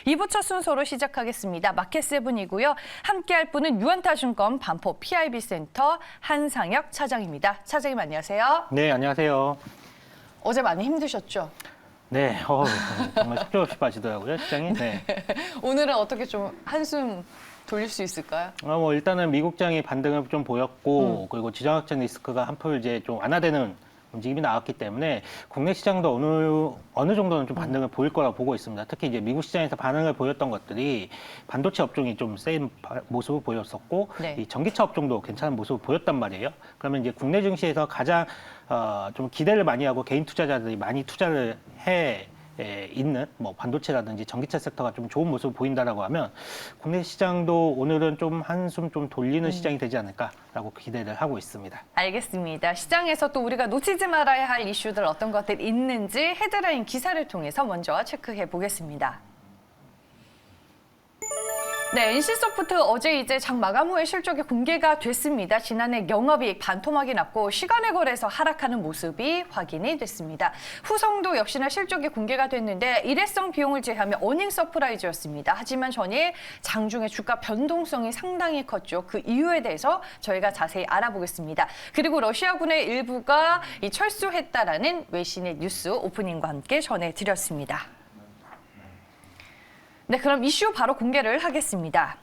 2부 첫 순서로 시작하겠습니다. 마켓세븐이고요. 함께할 분은 유한타증권 반포 PIB센터 한상혁 차장입니다. 차장님 안녕하세요. 네, 안녕하세요. 어제 많이 힘드셨죠? 네, 정말 속도 없이 빠지더라고요, 시장이. 네. 오늘은 어떻게 좀 한숨 돌릴 수 있을까요? 일단은 미국장이 반등을 좀 보였고, 그리고 지정학적 리스크가 한풀 이제 좀 완화되는 움직임이 나왔기 때문에 국내 시장도 어느 정도는 좀 반등을 보일 거라고 보고 있습니다. 특히 이제 미국 시장에서 반응을 보였던 것들이 반도체 업종이 좀 센 모습을 보였었고, 네. 이 전기차 업종도 괜찮은 모습을 보였단 말이에요. 그러면 이제 국내 증시에서 가장 좀 기대를 많이 하고 개인 투자자들이 많이 투자를 있는 반도체라든지 전기차 섹터가 좀 좋은 모습을 보인다라고 하면 국내 시장도 오늘은 좀 한숨 좀 돌리는 시장이 되지 않을까라고 기대를 하고 있습니다. 알겠습니다. 시장에서 또 우리가 놓치지 말아야 할 이슈들 어떤 것들이 있는지 헤드라인 기사를 통해서 먼저 체크해 보겠습니다. 네, NC소프트 어제 이제 장 마감 후에 실적이 공개가 됐습니다. 지난해 영업이익 반토막이 났고 시간의 거래에서 하락하는 모습이 확인이 됐습니다. 후성도 역시나 실적이 공개가 됐는데 일회성 비용을 제외하면 어닝 서프라이즈였습니다. 하지만 전일 장중에 주가 변동성이 상당히 컸죠. 그 이유에 대해서 저희가 자세히 알아보겠습니다. 그리고 러시아군의 일부가 철수했다라는 외신의 뉴스 오프닝과 함께 전해드렸습니다. 네, 그럼 이슈 바로 공개를 하겠습니다.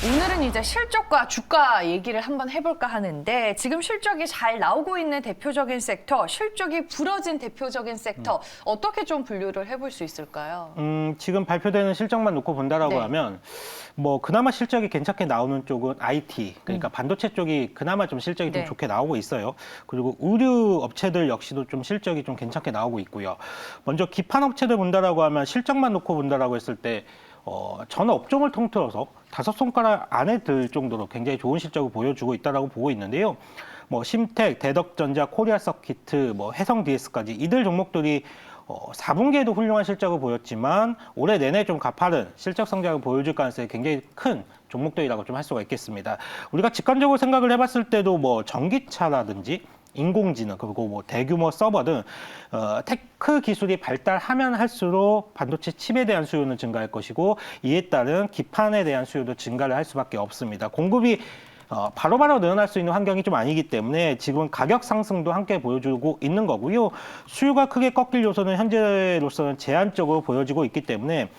오늘은 이제 실적과 주가 얘기를 한번 해볼까 하는데 지금 실적이 잘 나오고 있는 대표적인 섹터, 실적이 부러진 대표적인 섹터 어떻게 좀 분류를 해볼 수 있을까요? 지금 발표되는 실적만 놓고 본다라고 네. 하면 그나마 실적이 괜찮게 나오는 쪽은 IT, 그러니까 반도체 쪽이 그나마 좀 실적이 네. 좀 좋게 나오고 있어요. 그리고 의류 업체들 역시도 좀 실적이 좀 괜찮게 나오고 있고요. 먼저 기판 업체들 본다라고 하면 실적만 놓고 본다라고 했을 때 전 업종을 통틀어서 5손가락 안에 들 정도로 굉장히 좋은 실적을 보여주고 있다라고 보고 있는데요. 심텍, 대덕전자, 코리아서키트, 해성 DS까지 이들 종목들이 4분기에도 훌륭한 실적을 보였지만 올해 내내 좀 가파른 실적 성장을 보여줄 가능성이 굉장히 큰 종목들이라고 좀 할 수가 있겠습니다. 우리가 직관적으로 생각을 해봤을 때도 전기차라든지 인공지능 그리고 대규모 서버 등 테크 기술이 발달하면 할수록 반도체 칩에 대한 수요는 증가할 것이고 이에 따른 기판에 대한 수요도 증가를 할 수밖에 없습니다. 공급이 바로바로 늘어날 수 있는 환경이 좀 아니기 때문에 지금 가격 상승도 함께 보여주고 있는 거고요. 수요가 크게 꺾일 요소는 현재로서는 제한적으로 보여지고 있기 때문에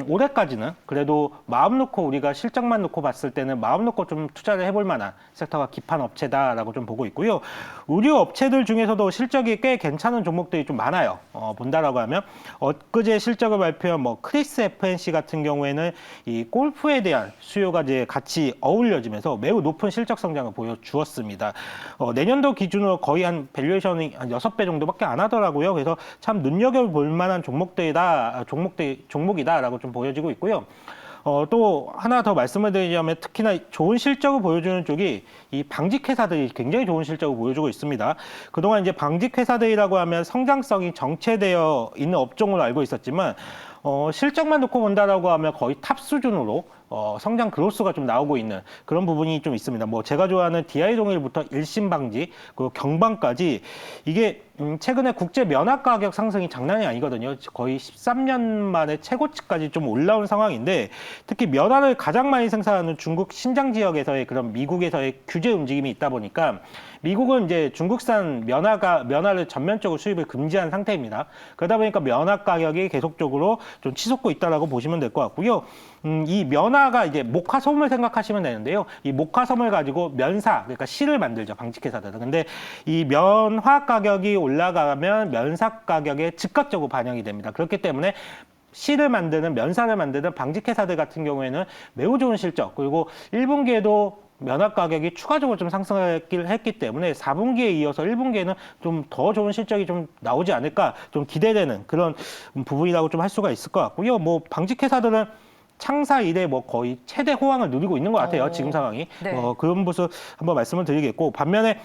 올해까지는 그래도 마음 놓고 우리가 실적만 놓고 봤을 때는 마음 놓고 좀 투자를 해볼 만한 섹터가 기판 업체다라고 좀 보고 있고요. 의류 업체들 중에서도 실적이 꽤 괜찮은 종목들이 좀 많아요. 본다라고 하면 엊그제 실적을 발표한 크리스 FNC 같은 경우에는 이 골프에 대한 수요가 이제 같이 어울려지면서 매우 높은 실적 성장을 보여주었습니다. 내년도 기준으로 거의 한 밸류에이션이 한 6배 정도밖에 안 하더라고요. 그래서 참 눈여겨볼 만한 종목이다라고 좀 보여지고 있고요. 또 하나 더 말씀을 드리자면 특히나 좋은 실적을 보여주는 쪽이 이 방직 회사들이 굉장히 좋은 실적을 보여주고 있습니다. 그동안 이제 방직 회사들이라고 하면 성장성이 정체되어 있는 업종으로 알고 있었지만 실적만 놓고 본다라고 하면 거의 탑 수준으로 성장 그로스가 좀 나오고 있는 그런 부분이 좀 있습니다. 제가 좋아하는 DI동일부터 일신방지 그리고 경방까지 이게 최근에 국제 면화 가격 상승이 장난이 아니거든요. 거의 13년 만에 최고치까지 좀 올라온 상황인데 특히 면화를 가장 많이 생산하는 중국 신장 지역에서의 그런 미국에서의 규제 움직임이 있다 보니까 미국은 이제 중국산 면화를 전면적으로 수입을 금지한 상태입니다. 그러다 보니까 면화 가격이 계속적으로 좀 치솟고 있다라고 보시면 될 것 같고요. 이 면화가 이제 목화솜을 생각하시면 되는데요. 이 목화솜을 가지고 면사, 그러니까 실을 만들죠. 방직회사들은. 근데 이 면화 가격이 올라가면 면사 가격에 즉각적으로 반영이 됩니다. 그렇기 때문에 실을 만드는, 면사를 만드는 방직회사들 같은 경우에는 매우 좋은 실적, 그리고 1분기에도 면화 가격이 추가적으로 좀 상승했기 때문에 4분기에 이어서 1분기에는 좀 더 좋은 실적이 좀 나오지 않을까 좀 기대되는 그런 부분이라고 좀 할 수가 있을 것 같고요. 방직회사들은 창사 이래 거의 최대 호황을 누리고 있는 것 같아요. 지금 상황이. 네. 그런 모습 한번 말씀을 드리겠고 반면에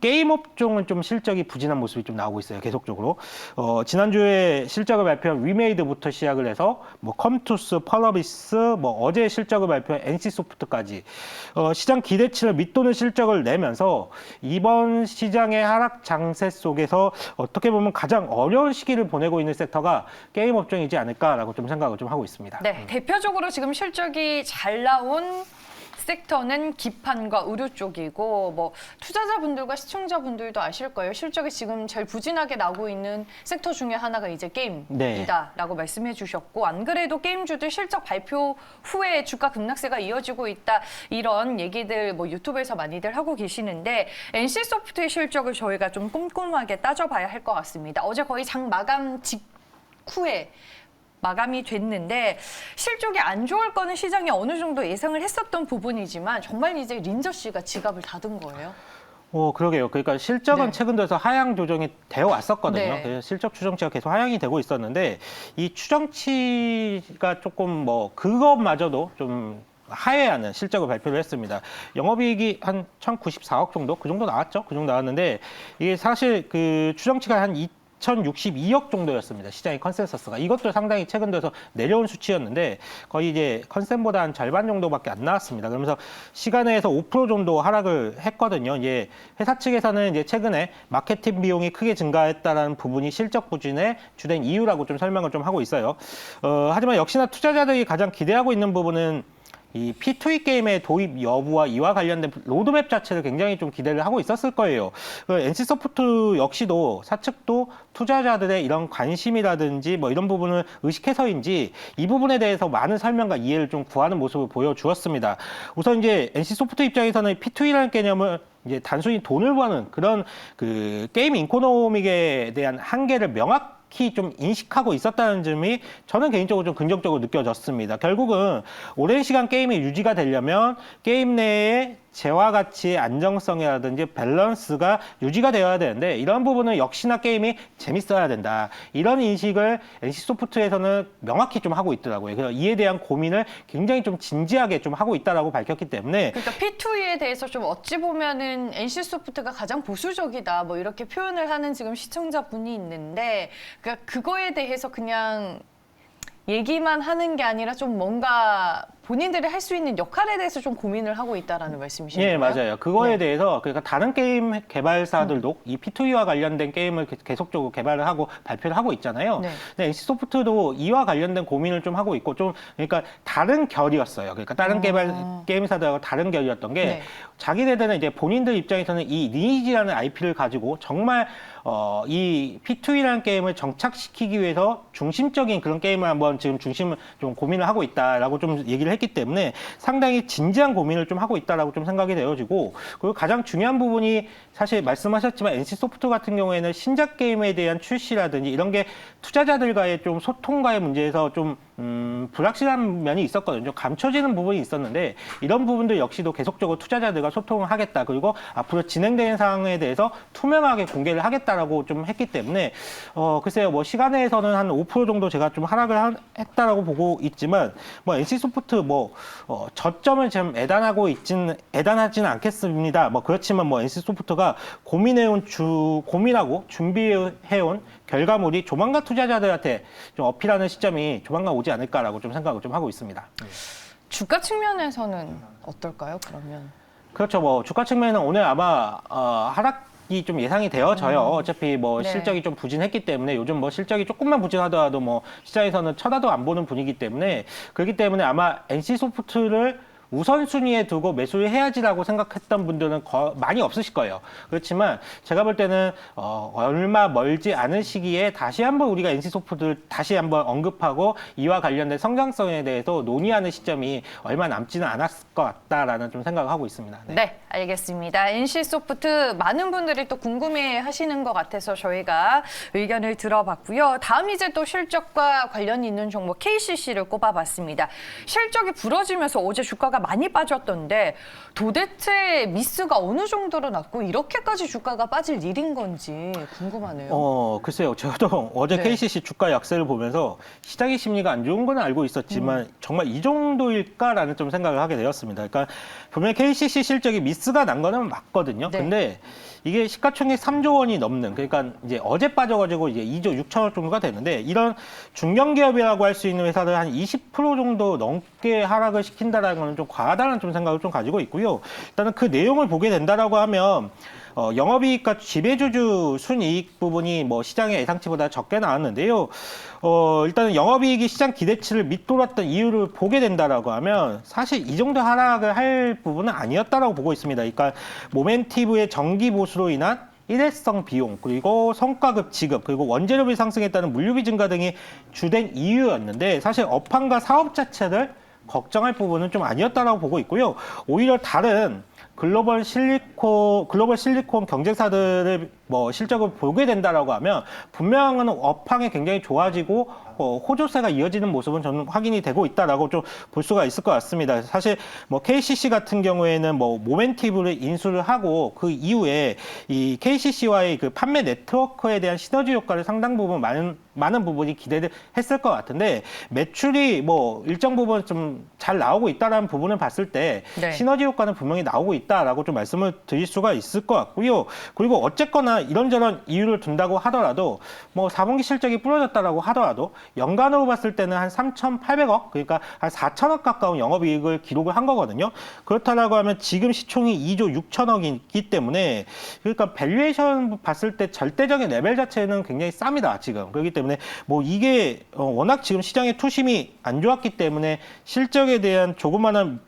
게임 업종은 좀 실적이 부진한 모습이 좀 나오고 있어요. 계속적으로. 지난주에 실적을 발표한 위메이드부터 시작을 해서 뭐 컴투스, 펄어비스, 뭐 어제 실적을 발표한 NC소프트까지 시장 기대치를 밑도는 실적을 내면서 이번 시장의 하락 장세 속에서 어떻게 보면 가장 어려운 시기를 보내고 있는 섹터가 게임 업종이지 않을까라고 좀 생각을 좀 하고 있습니다. 네, 대표적으로 지금 실적이 잘 나온 섹터는 기판과 의료 쪽이고 뭐 투자자분들과 시청자분들도 아실 거예요. 실적이 지금 제일 부진하게 나오고 있는 섹터 중에 하나가 이제 게임이다라고 말씀해 주셨고 안 그래도 게임주들 실적 발표 후에 주가 급락세가 이어지고 있다 이런 얘기들 뭐 유튜브에서 많이들 하고 계시는데 NC소프트의 실적을 저희가 좀 꼼꼼하게 따져봐야 할 것 같습니다. 어제 거의 장 마감 직후에 마감이 됐는데 실적이 안 좋을 거는 시장이 어느 정도 예상을 했었던 부분이지만 정말 이제 린저 씨가 지갑을 닫은 거예요. 그러게요. 그러니까 실적은 네. 최근 들어서 하향 조정이 되어 왔었거든요. 네. 그래서 실적 추정치가 계속 하향이 되고 있었는데 이 추정치가 조금 뭐 그것마저도 좀 하회하는 실적을 발표를 했습니다. 영업이익이 한 1,094억 정도? 그 정도 나왔죠? 그 정도 나왔는데 이게 사실 그 추정치가 한 2,062억 정도였습니다. 시장의 컨센서스가. 이것도 상당히 최근 들어서 내려온 수치였는데 거의 이제 컨센보다 한 절반 정도밖에 안 나왔습니다. 그러면서 시간에서 5% 정도 하락을 했거든요. 이제 회사 측에서는 이제 최근에 마케팅 비용이 크게 증가했다라는 부분이 실적 부진의 주된 이유라고 좀 설명을 좀 하고 있어요. 하지만 역시나 투자자들이 가장 기대하고 있는 부분은 이 P2E 게임의 도입 여부와 이와 관련된 로드맵 자체를 굉장히 좀 기대를 하고 있었을 거예요. NC소프트 역시도 사측도 투자자들의 이런 관심이라든지 뭐 이런 부분을 의식해서인지 이 부분에 대해서 많은 설명과 이해를 좀 구하는 모습을 보여주었습니다. 우선 이제 NC소프트 입장에서는 P2E라는 개념을 이제 단순히 돈을 버는 그런 그 게임 이코노믹에 대한 한계를 명확히 좀 인식하고 있었다는 점이 저는 개인적으로 좀 긍정적으로 느껴졌습니다. 결국은 오랜 시간 게임이 유지가 되려면 게임 내에 재화 가치의 안정성이라든지 밸런스가 유지가 되어야 되는데 이런 부분은 역시나 게임이 재밌어야 된다. 이런 인식을 NC소프트에서는 명확히 좀 하고 있더라고요. 그래서 이에 대한 고민을 굉장히 좀 진지하게 좀 하고 있다라고 밝혔기 때문에 그러니까 P2E에 대해서 좀 어찌 보면은 NC소프트가 가장 보수적이다 뭐 이렇게 표현을 하는 지금 시청자분이 있는데 그러니까 그거에 대해서 그냥 얘기만 하는 게 아니라 좀 뭔가 본인들이 할 수 있는 역할에 대해서 좀 고민을 하고 있다라는 말씀이신 예, 거예요? 맞아요. 그거에 네. 대해서 그러니까 다른 게임 개발사들도 이 P2E와 관련된 게임을 계속적으로 개발을 하고 발표를 하고 있잖아요. 네. 근데 NC소프트도 이와 관련된 고민을 좀 하고 있고 좀 그러니까 다른 결이었어요. 그러니까 다른 개발 게임사들하고 다른 결이었던 게 네. 자기네들은 이제 본인들 입장에서는 이 리니지라는 IP를 가지고 정말 이 P2E라는 게임을 정착시키기 위해서 중심적인 그런 게임을 한번 지금 중심을 좀 고민을 하고 있다라고 좀 얘기를 했기 때문에 상당히 진지한 고민을 좀 하고 있다라고 좀 생각이 되어지고 그리고 가장 중요한 부분이 사실 말씀하셨지만 NC소프트 같은 경우에는 신작 게임에 대한 출시라든지 이런 게 투자자들과의 좀 소통과의 문제에서 좀 불확실한 면이 있었거든요. 좀 감춰지는 부분이 있었는데 이런 부분들 역시도 계속적으로 투자자들과 소통을 하겠다. 그리고 앞으로 진행되는 상황에 대해서 투명하게 공개를 하겠다라고 좀 했기 때문에 글쎄요. 뭐 시간에서는 한 5% 정도 제가 좀 하락을 했다라고 보고 있지만 뭐 NC소프트 뭐 저점을 지금 애단하지는 않겠습니다. 뭐 그렇지만 뭐 NC소프트가 고민하고 준비해온 결과물이 조만간 투자자들한테 좀 어필하는 시점이 조만간 오지 않을까라고 좀 생각을 좀 하고 있습니다. 주가 측면에서는 어떨까요? 그러면 그렇죠. 뭐 주가 측면은 오늘 아마 하락이 좀 예상이 되어져요. 어차피 뭐 네. 실적이 좀 부진했기 때문에 요즘 뭐 실적이 조금만 부진하더라도 뭐 시장에서는 쳐다도 안 보는 분위기 때문에 그렇기 때문에 아마 NC소프트를 우선순위에 두고 매수를 해야지라고 생각했던 분들은 많이 없으실 거예요. 그렇지만 제가 볼 때는 얼마 멀지 않은 시기에 다시 한번 우리가 NC소프트를 다시 한번 언급하고 이와 관련된 성장성에 대해서 논의하는 시점이 얼마 남지는 않았을 것 같다라는 좀 생각을 하고 있습니다. 네, 알겠습니다. NC소프트 많은 분들이 또 궁금해하시는 것 같아서 저희가 의견을 들어봤고요. 다음 이제 또 실적과 관련이 있는 종목 KCC를 꼽아봤습니다. 실적이 부러지면서 어제 주가가 많이 빠졌던데 도대체 미스가 어느 정도로 났고 이렇게까지 주가가 빠질 일인 건지 궁금하네요. 글쎄요. 저도 어제 네. KCC 주가 약세를 보면서 시장의 심리가 안 좋은 건 알고 있었지만 정말 이 정도일까라는 좀 생각을 하게 되었습니다. 그러니까 분명히 KCC 실적이 미스가 난 거는 맞거든요. 네. 근데 이게 시가총액 3조 원이 넘는, 그러니까 이제 어제 빠져가지고 이제 2조 6천억 정도가 되는데, 이런 중견기업이라고 할 수 있는 회사들 한 20% 정도 넘게 하락을 시킨다라는 건 좀 과하다는 좀 생각을 좀 가지고 있고요. 일단은 그 내용을 보게 된다라고 하면 영업이익과 지배주주 순이익 부분이 뭐 시장의 예상치보다 적게 나왔는데요. 일단은 영업이익이 시장 기대치를 밑돌았던 이유를 보게 된다라고 하면 사실 이 정도 하락을 할 부분은 아니었다라고 보고 있습니다. 그러니까 모멘티브의 정기 보수로 인한 일회성 비용, 그리고 성과급 지급, 그리고 원재료비 상승에 따른 물류비 증가 등이 주된 이유였는데, 사실 업황과 사업 자체를 걱정할 부분은 좀 아니었다라고 보고 있고요. 오히려 다른 글로벌 실리콘 경쟁사들의 뭐 실적을 보게 된다라고 하면 분명한 업황이 굉장히 좋아지고 호조세가 이어지는 모습은 저는 확인이 되고 있다라고 좀 볼 수가 있을 것 같습니다. 사실 뭐 KCC 같은 경우에는 뭐 모멘티브를 인수를 하고 그 이후에 이 KCC와의 그 판매 네트워크에 대한 시너지 효과를 상당 부분 많은 부분이 기대를 했을 것 같은데, 매출이 뭐 일정 부분 좀 잘 나오고 있다라는 부분을 봤을 때 네. 시너지 효과는 분명히 나오고 있다라고 좀 말씀을 드릴 수가 있을 것 같고요. 그리고 어쨌거나 이런저런 이유를 둔다고 하더라도 뭐 4분기 실적이 부러졌다라고 하더라도 연간으로 봤을 때는 한 3,800억, 그러니까 한 4천억 가까운 영업이익을 기록을 한 거거든요. 그렇다라고 하면 지금 시총이 2조 6천억이기 때문에, 그러니까 밸류에이션 봤을 때 절대적인 레벨 자체는 굉장히 쌉니다, 지금. 그렇기 때문에 뭐 이게 워낙 지금 시장의 투심이 안 좋았기 때문에 실적에 대한 조그마한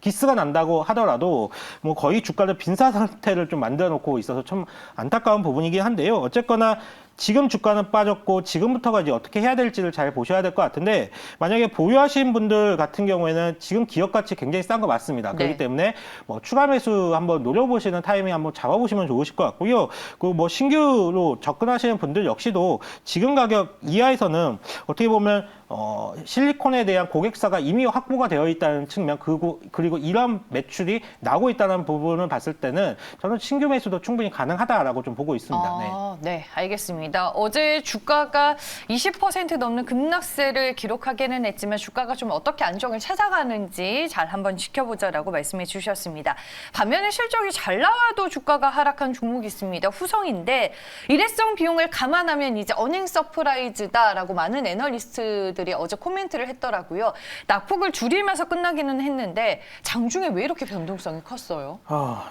기스가 난다고 하더라도 뭐 거의 주가를 빈사 상태를 좀 만들어 놓고 있어서 참 안타까운 부분이긴 한데요. 어쨌거나 지금 주가는 빠졌고 지금부터가 이제 어떻게 해야 될지를 잘 보셔야 될 것 같은데, 만약에 보유하신 분들 같은 경우에는 지금 기업 가치 굉장히 싼 거 맞습니다. 그렇기 네. 때문에 뭐 추가 매수 한번 노려보시는 타이밍 한번 잡아보시면 좋으실 것 같고요. 그리고 뭐 신규로 접근하시는 분들 역시도 지금 가격 이하에서는 어떻게 보면 실리콘에 대한 고객사가 이미 확보가 되어 있다는 측면, 그리고 이러한 매출이 나오고 있다는 부분을 봤을 때는 저는 신규 매수도 충분히 가능하다라고 좀 보고 있습니다. 네, 알겠습니다. 어제 주가가 20% 넘는 급락세를 기록하기는 했지만 주가가 좀 어떻게 안정을 찾아가는지 잘 한번 지켜보자라고 말씀해 주셨습니다. 반면에 실적이 잘 나와도 주가가 하락한 종목이 있습니다. 후성인데 일회성 비용을 감안하면 이제 어닝 서프라이즈다라고 많은 애널리스트들이 어제 코멘트를 했더라고요. 낙폭을 줄이면서 끝나기는 했는데 장중에 왜 이렇게 변동성이 컸어요?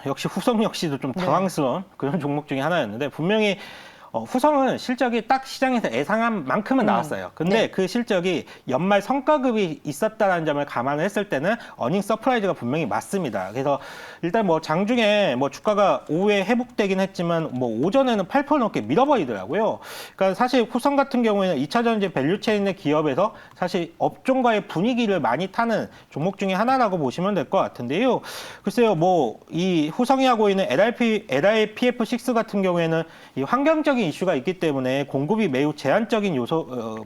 역시 후성 역시도 좀 당황스러운 그런 종목 중에 하나였는데, 분명히 후성은 실적이 딱 시장에서 예상한 만큼은 나왔어요. 근데 네. 그 실적이 연말 성과급이 있었다는 점을 감안을 했을 때는 어닝 서프라이즈가 분명히 맞습니다. 그래서 일단 뭐 장중에 뭐 주가가 오후에 회복되긴 했지만 뭐 오전에는 8% 넘게 밀어버리더라고요. 그러니까 사실 후성 같은 경우에는 2차 전지 밸류체인의 기업에서 사실 업종과의 분위기를 많이 타는 종목 중에 하나라고 보시면 될 것 같은데요. 글쎄요, 뭐 이 후성이 하고 있는 LIPF6 같은 경우에는 이 환경적인 이슈가 있기 때문에 공급이 매우 제한적인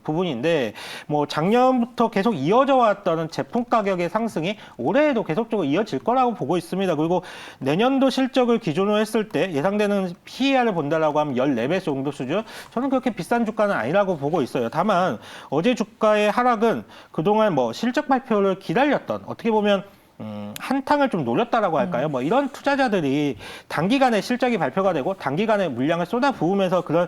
부분인데, 뭐 작년부터 계속 이어져 왔던 제품 가격의 상승이 올해에도 계속적으로 이어질 거라고 보고 있습니다. 그리고 내년도 실적을 기준으로 했을 때 예상되는 PER을 본다라고 하면 14배 정도 수준, 저는 그렇게 비싼 주가는 아니라고 보고 있어요. 다만 어제 주가의 하락은 그동안 뭐 실적 발표를 기다렸던, 어떻게 보면 한탕을 좀 노렸다라고 할까요? 뭐 이런 투자자들이 단기간에 실적이 발표가 되고 단기간에 물량을 쏟아부으면서 그런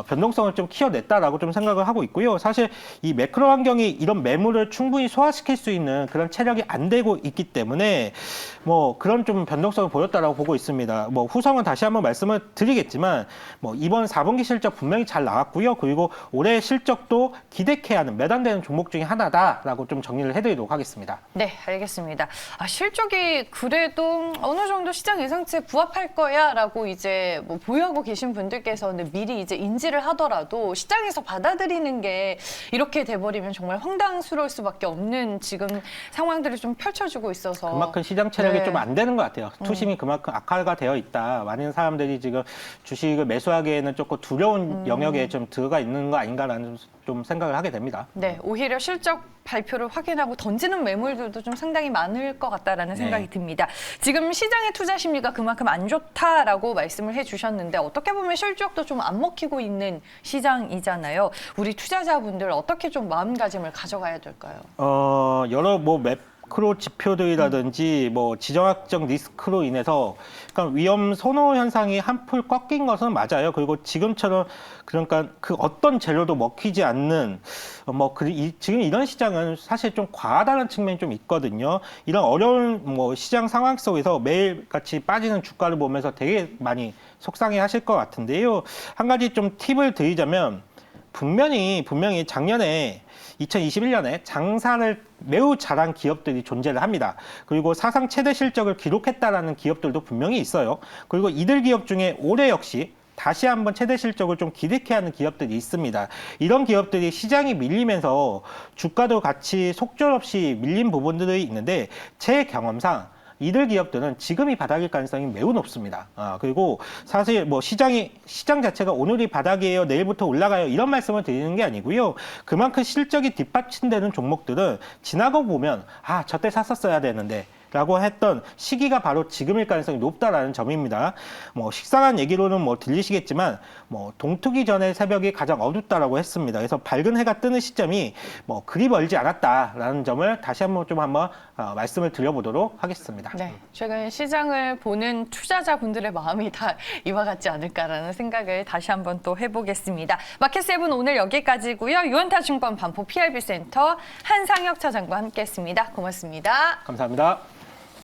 변동성을 좀 키워냈다라고 좀 생각을 하고 있고요. 사실 이 매크로 환경이 이런 매물을 충분히 소화시킬 수 있는 그런 체력이 안 되고 있기 때문에 뭐 그런 좀 변동성을 보였다라고 보고 있습니다. 뭐 후성은 다시 한번 말씀을 드리겠지만 뭐 이번 4분기 실적 분명히 잘 나왔고요. 그리고 올해 실적도 기대케 하는 매단되는 종목 중에 하나다라고 좀 정리를 해드리도록 하겠습니다. 네, 알겠습니다. 실적이 그래도 어느 정도 시장 예상치에 부합할 거야라고 이제 뭐 보유하고 계신 분들께서는 미리 이제 인지를 하더라도 시장에서 받아들이는 게 이렇게 돼버리면 정말 황당스러울 수밖에 없는 지금 상황들이 좀 펼쳐지고 있어서 그만큼 시장 체력이 네. 좀 안 되는 것 같아요. 투심이 그만큼 악화가 되어 있다. 많은 사람들이 지금 주식을 매수하기에는 조금 두려운 영역에 좀 들어가 있는 거 아닌가라는 좀 생각을 하게 됩니다. 네, 오히려 실적 발표를 확인하고 던지는 매물들도 좀 상당히 많을 것 같다라는 생각이 듭니다. 지금 시장의 투자 심리가 그만큼 안 좋다라고 말씀을 해주셨는데 어떻게 보면 실적도 좀 안 먹히고 있는 시장이잖아요. 우리 투자자분들 어떻게 좀 마음가짐을 가져가야 될까요? 여러 크로 지표들이라든지 뭐 지정학적 리스크로 인해서 그러니까 위험 선호 현상이 한풀 꺾인 것은 맞아요. 그리고 지금처럼 그러니까 그 어떤 재료도 먹히지 않는 지금 이런 시장은 사실 좀 과하다는 측면이 좀 있거든요. 이런 어려운 뭐 시장 상황 속에서 매일같이 빠지는 주가를 보면서 되게 많이 속상해 하실 것 같은데요. 한 가지 좀 팁을 드리자면 분명히 작년에 2021년에 장사를 매우 잘한 기업들이 존재를 합니다. 그리고 사상 최대 실적을 기록했다라는 기업들도 분명히 있어요. 그리고 이들 기업 중에 올해 역시 다시 한번 최대 실적을 좀 기록해야 하는 기업들이 있습니다. 이런 기업들이 시장이 밀리면서 주가도 같이 속절없이 밀린 부분들이 있는데 제 경험상 이들 기업들은 지금이 바닥일 가능성이 매우 높습니다. 그리고 사실 뭐 시장 자체가 오늘이 바닥이에요, 내일부터 올라가요 이런 말씀을 드리는 게 아니고요. 그만큼 실적이 뒷받침되는 종목들은 지나고 보면 저때 샀었어야 되는데 라고 했던 시기가 바로 지금일 가능성이 높다라는 점입니다. 뭐 식상한 얘기로는 뭐 들리시겠지만 뭐 동트기 전에 새벽이 가장 어둡다라고 했습니다. 그래서 밝은 해가 뜨는 시점이 뭐 그리 멀지 않았다라는 점을 다시 한번 말씀을 드려보도록 하겠습니다. 네, 최근 시장을 보는 투자자분들의 마음이 다 이와 같지 않을까라는 생각을 다시 한번 또 해보겠습니다. 마켓세븐 오늘 여기까지고요. 유원타증권 반포 PRB 센터 한상혁 차장과 함께했습니다. 고맙습니다. 감사합니다.